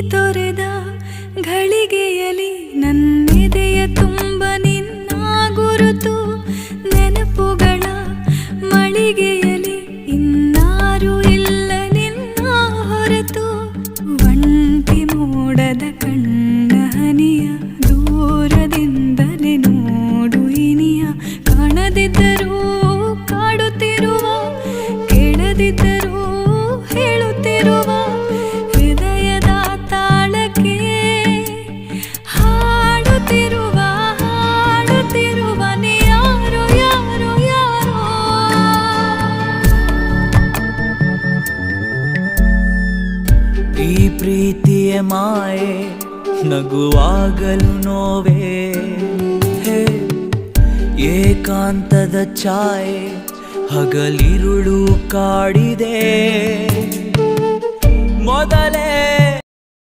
ತೊರೆದ ಘಳಿಗೆಯಲಿ ನನ್ನೆದೆಯ ತುಂಬ ನಿನ್ನ ಗುರುತು ನೆನಪುಗಳ ಮಳಿಗೆಯಲಿ ಇನ್ನಾರು ಇಲ್ಲ ನಿನ್ನ ಹೊರತು ಒಂಟಿ ಮೋಡದ ಕಣ್ಣ ಹನಿಯ ದೂರದಿಂದಲೇ ನೋಡು ಇನಿಯ ಕಾಣದಿದ್ದರೂ ಕಾಡುತ್ತಿರುವ ಕೇಳದಿದ್ದರೂ ಹೇಳುತ್ತಿರುವ ಹೃದಯದ ತಾಳಕ್ಕೆ ಹಾಡುತ್ತಿರುವ ನೀ ಯಾರೋ ಯಾರೋ ಯಾರೋ. ಈ ಪ್ರೀತಿಯ ಮಾಯೆ ನಗುವಾಗಲು ನೋವೇ ಹೇ ಏಕಾಂತದ ಛಾಯೆ ಹಗಲಿರುಳು ಕಾಡಿದೆ ಮೊದಲೇ